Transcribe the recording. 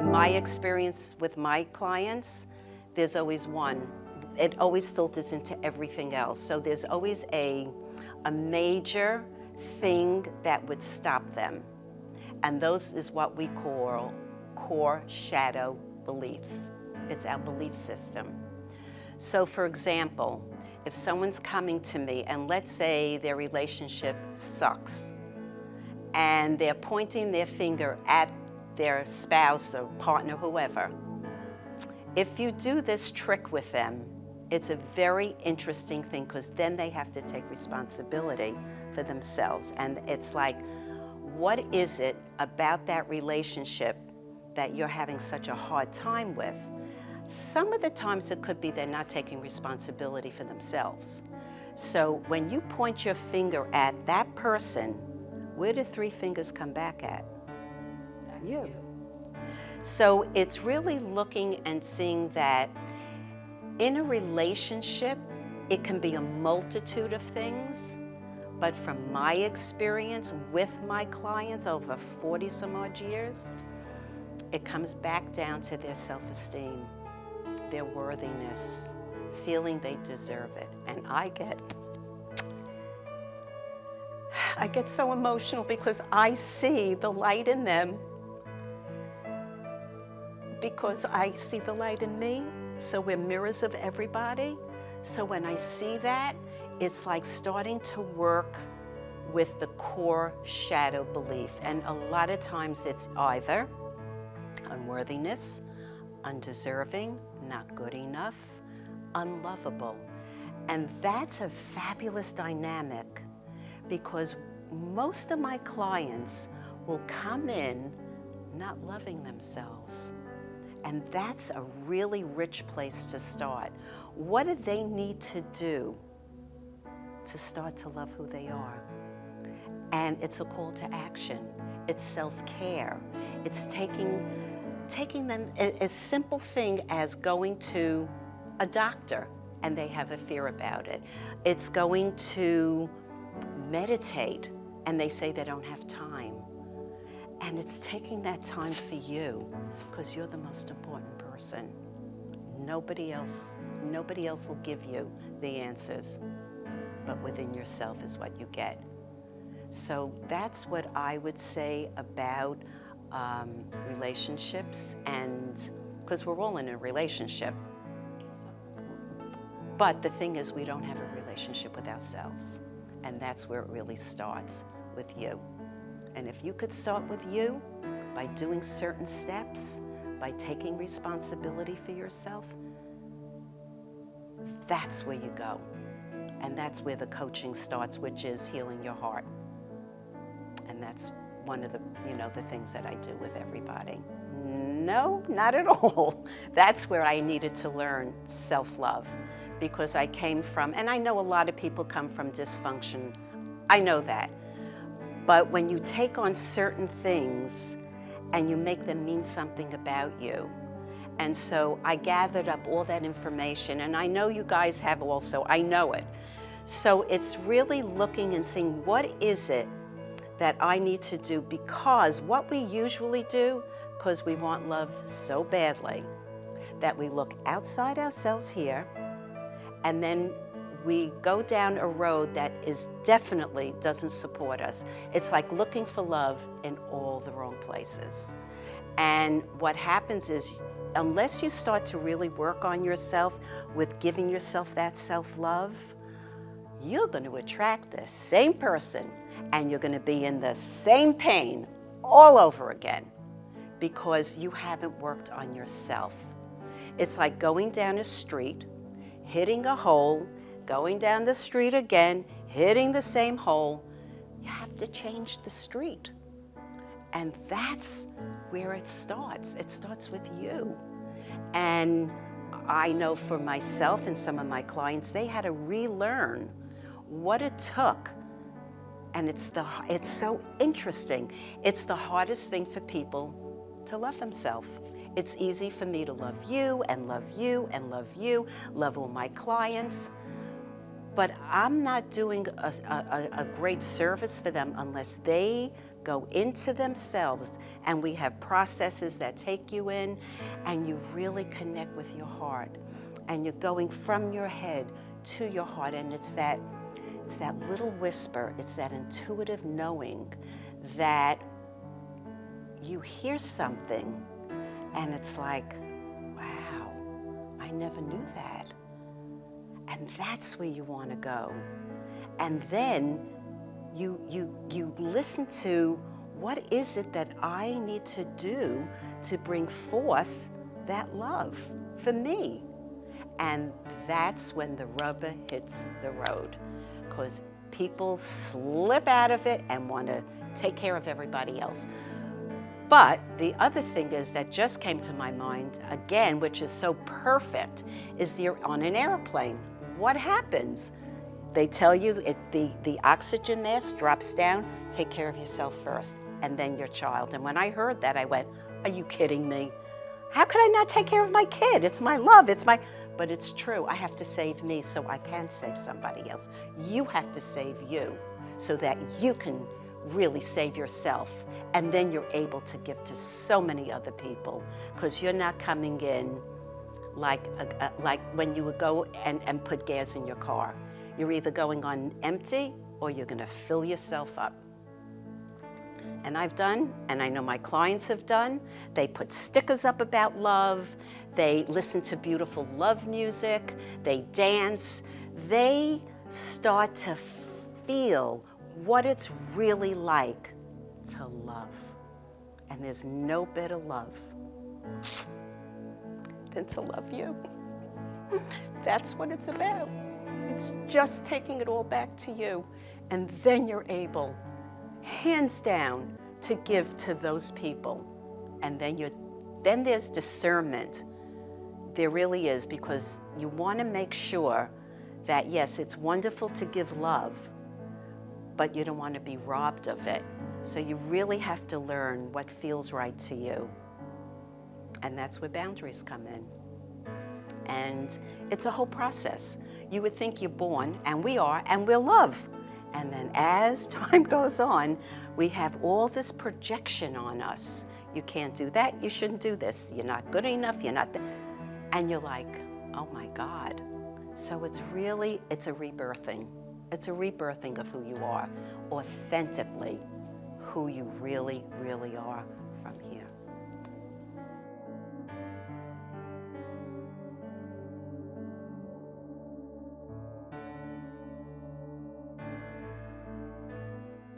my experience with my clients, there's always one. It always filters into everything else. So there's always a major thing that would stop them. And those is what we call core shadow beliefs. It's our belief system. So for example, if someone's coming to me and let's say their relationship sucks and they're pointing their finger at their spouse or partner, whoever, if you do this trick with them, it's a very interesting thing because then they have to take responsibility for themselves. And it's like, what is it about that relationship that you're having such a hard time with? Some of the times it could be they're not taking responsibility for themselves. So when you point your finger at that person, where do three fingers come back at? You. So it's really looking and seeing that in a relationship, it can be a multitude of things, but from my experience with my clients over 40 some odd years, it comes back down to their self-esteem, their worthiness, feeling they deserve it. And I get so emotional because I see the light in them, because I see the light in me. So we're mirrors of everybody. So when I see that, it's like starting to work with the core shadow belief. And a lot of times it's either unworthiness, undeserving, not good enough, unlovable. And that's a fabulous dynamic because most of my clients will come in not loving themselves. And that's a really rich place to start. What do they need to do to start to love who they are? And it's a call to action. It's self-care. It's taking them a simple thing as going to a doctor and they have a fear about it. It's going to meditate and they say they don't have time. And it's taking that time for you because you're the most important person. Nobody else will give you the answers, but within yourself is what you get. So that's what I would say about relationships, and because we're all in a relationship. But the thing is, we don't have a relationship with ourselves. And that's where it really starts, with you. And if you could start with you by doing certain steps, by taking responsibility for yourself, that's where you go. And that's where the coaching starts, which is healing your heart. And that's one of the things that I do with everybody. No, not at all. That's where I needed to learn self-love, because I came from, and I know a lot of people come from dysfunction. I know that. But when you take on certain things and you make them mean something about you, and so I gathered up all that information, and I know you guys have also, I know it. So it's really looking and seeing, what is it that I need to do? Because what we usually do, because we want love so badly, that we look outside ourselves here, and then we go down a road that is definitely doesn't support us. It's like looking for love in all the wrong places. And what happens is, unless you start to really work on yourself with giving yourself that self-love, you're going to attract the same person and you're going to be in the same pain all over again because you haven't worked on yourself. It's like going down a street, hitting a hole, going down the street again, hitting the same hole. You have to change the street. And that's where it starts. It starts with you. And I know for myself and some of my clients, they had to relearn what it took. And it's so interesting. It's the hardest thing for people to love themselves. It's easy for me to love you and love you and love you, love all my clients. But I'm not doing a great service for them unless they go into themselves, and we have processes that take you in, and you really connect with your heart. And you're going from your head to your heart, and it's that little whisper, it's that intuitive knowing that you hear something, and it's like, wow, I never knew that. And that's where you want to go. And then you listen to, what is it that I need to do to bring forth that love for me? And that's when the rubber hits the road, because people slip out of it and want to take care of everybody else. But the other thing is that just came to my mind again, which is so perfect, is you're on an airplane. What happens? They tell you the oxygen mask drops down, take care of yourself first, and then your child. And when I heard that, I went, are you kidding me? How could I not take care of my kid? It's my love, but it's true. I have to save me so I can save somebody else. You have to save you so that you can really save yourself. And then you're able to give to so many other people, because you're not coming in like when you would go and put gas in your car. You're either going on empty or you're going to fill yourself up. And I've done, and I know my clients have done, they put stickers up about love, they listen to beautiful love music, they dance, they start to feel what it's really like to love. And there's no better love than to love you. That's what it's about. It's just taking it all back to you. And then you're able, hands down, to give to those people. And then there's discernment. There really is, because you want to make sure that, yes, it's wonderful to give love, but you don't want to be robbed of it. So you really have to learn what feels right to you. And that's where boundaries come in. And it's a whole process. You would think you're born, and we are, and we'll love. And then as time goes on, we have all this projection on us. You can't do that, you shouldn't do this, you're not good enough, you're not and you're like, oh my God. So it's a rebirthing. It's a rebirthing of who you are, authentically who you really, really are from here.